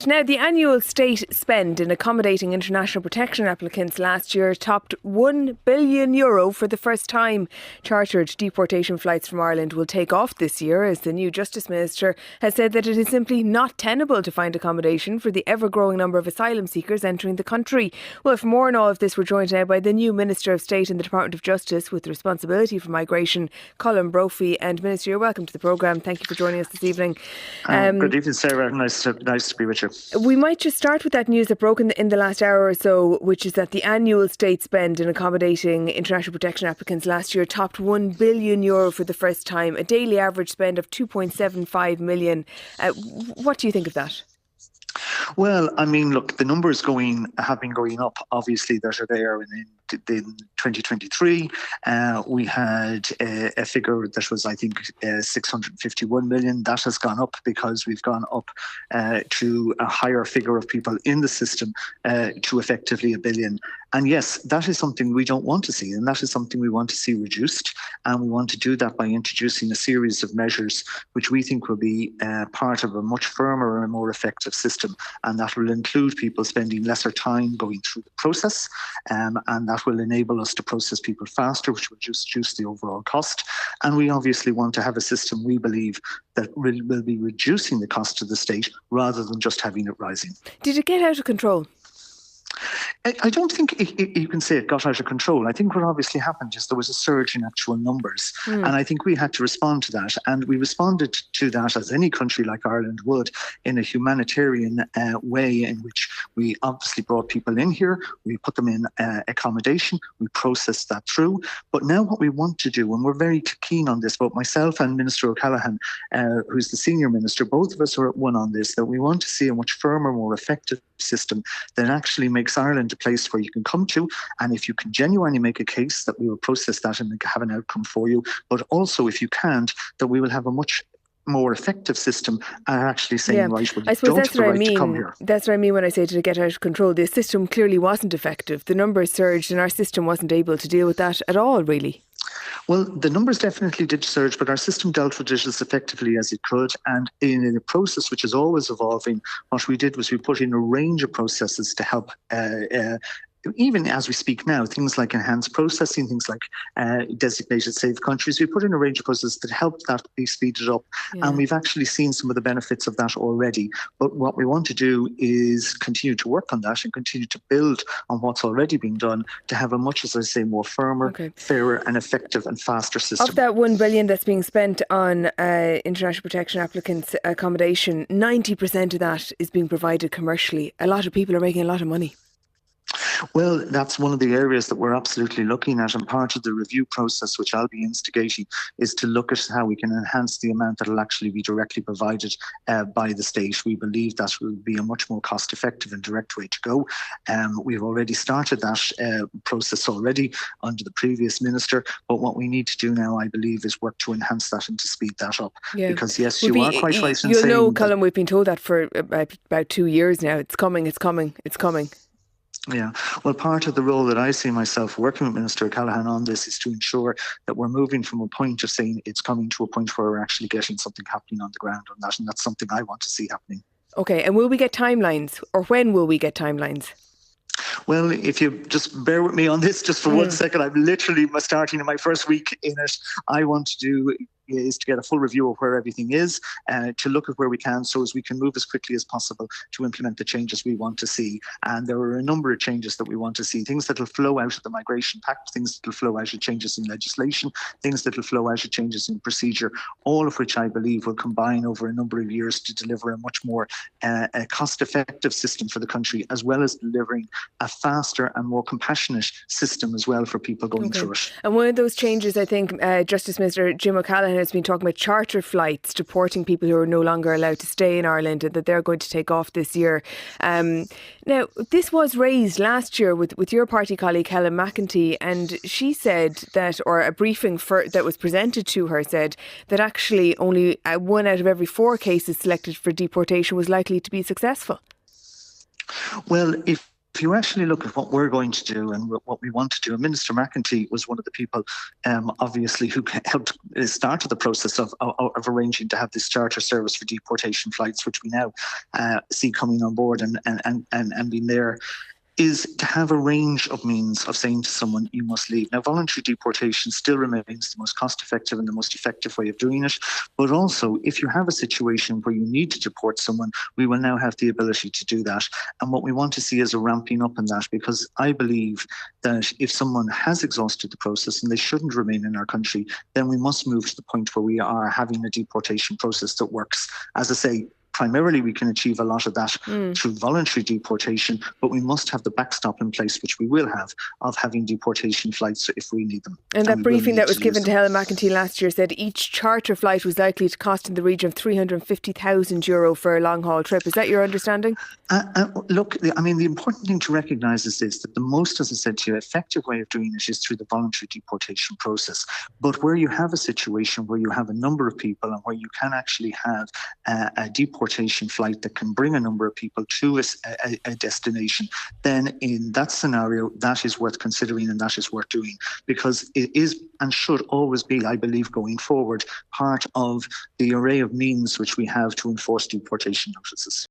Now, the annual state spend in accommodating international protection applicants last year topped €1 billion for the first time. Chartered deportation flights from Ireland will take off this year, as the new Justice Minister has said that it is simply not tenable to find accommodation for the ever-growing number of asylum seekers entering the country. Well, for more on all of this, we're joined now by the new Minister of State in the Department of Justice with responsibility for migration, Colm Brophy. And Minister, you're welcome to the programme. Thank you for joining us this evening. Good evening, Sarah. Nice to be with you. We might just start with that news that broke in the last hour or so, which is that the annual state spend in accommodating international protection applicants last year topped €1 billion for the first time, a daily average spend of 2.75 million. What do you think of that? Well, I mean, look, the numbers have been going up. Obviously, that are there in 2023, we had a figure that was, I think, 651 million. That has gone up because we've gone up to a higher figure of people in the system to effectively $1 billion. And yes, that is something we don't want to see, and that is something we want to see reduced. And we want to do that by introducing a series of measures which we think will be part of a much firmer and more effective system. And that will include people spending lesser time going through the process, and that will enable us to process people faster, which will reduce the overall cost. And we obviously want to have a system, we believe, that will be reducing the cost to the state rather than just having it rising. Did it get out of control? I don't think you can say it got out of control. I think what obviously happened is there was a surge in actual numbers. And I think we had to respond to that. And we responded to that, as any country like Ireland would, in a humanitarian way, in which we obviously brought people in here, we put them in accommodation, we processed that through. But now what we want to do, and we're very keen on this, both myself and Minister O'Callaghan, who's the senior minister, both of us are at one on this, that we want to see a much firmer, more effective system that actually makes Ireland a place where you can come to, and if you can genuinely make a case, that we will process that and have an outcome for you. But also, if you can't, that we will have a much more effective system and actually saying, right, well, you don't have the right to come here. That's what I mean when I say to get out of control. The system clearly wasn't effective. The numbers surged and our system wasn't able to deal with that at all, really. Well, the numbers definitely did surge, but our system dealt with it as effectively as it could. And in a process which is always evolving, what we did was we put in a range of processes to help even as we speak now, things like enhanced processing, things like designated safe countries. We put in a range of processes that helped that be speeded up. Yeah. And we've actually seen some of the benefits of that already. But what we want to do is continue to work on that and continue to build on what's already been done to have a much, as I say, more firmer, fairer and effective and faster system. Of that $1 billion that's being spent on international protection applicants accommodation, 90% of that is being provided commercially. A lot of people are making a lot of money. Well, that's one of the areas that we're absolutely looking at, and part of the review process, which I'll be instigating, is to look at how we can enhance the amount that will actually be directly provided by the state. We believe that will be a much more cost-effective and direct way to go. We've already started that process already under the previous minister, but what we need to do now, I believe, is work to enhance that and to speed that up. Yeah. Because yes, you are quite right in saying... You'll know, Colm, we've been told that for about 2 years now. It's coming, it's coming, it's coming. Yeah, well, part of the role that I see myself working with Minister O'Callaghan on this is to ensure that we're moving from a point of saying it's coming to a point where we're actually getting something happening on the ground on that, and that's something I want to see happening. Okay, and will we get timelines, or when will we get timelines? Well, if you just bear with me on this just for 1 second, I'm literally starting in my first week in it. I want to do is to get a full review of where everything is, to look at where we can, so as we can move as quickly as possible to implement the changes we want to see. And there are a number of changes that we want to see, things that will flow out of the Migration Pact, things that will flow out of changes in legislation, things that will flow out of changes in procedure, all of which I believe will combine over a number of years to deliver a much more cost-effective system for the country, as well as delivering a faster and more compassionate system as well for people going through it. And one of those changes, I think, Justice Minister Jim O'Callaghan has been talking about charter flights deporting people who are no longer allowed to stay in Ireland, and that they're going to take off this year. Now, this was raised last year with your party colleague Helen McEntee, and she said that, or a briefing that was presented to her said that actually only 1 out of every 4 cases selected for deportation was likely to be successful. Well, if If you actually look at what we're going to do and what we want to do, and Minister McEntee was one of the people, obviously, who helped started the process of arranging to have this charter service for deportation flights, which we now see coming on board and being there, is to have a range of means of saying to someone, you must leave. Now, voluntary deportation still remains the most cost-effective and the most effective way of doing it. But also, if you have a situation where you need to deport someone, we will now have the ability to do that. And what we want to see is a ramping up in that, because I believe that if someone has exhausted the process and they shouldn't remain in our country, then we must move to the point where we are having a deportation process that works. As I say, primarily, we can achieve a lot of that through voluntary deportation, but we must have the backstop in place, which we will have, of having deportation flights if we need them. And that briefing that was given to Helen McEntee last year said each charter flight was likely to cost in the region of €350,000 for a long-haul trip. Is that your understanding? Look, I mean, the important thing to recognise is this, that the most, as I said to you, effective way of doing it is through the voluntary deportation process. But where you have a situation where you have a number of people and where you can actually have a deportation flight that can bring a number of people to a destination, then in that scenario, that is worth considering and that is worth doing, because it is and should always be, I believe, going forward, part of the array of means which we have to enforce deportation notices.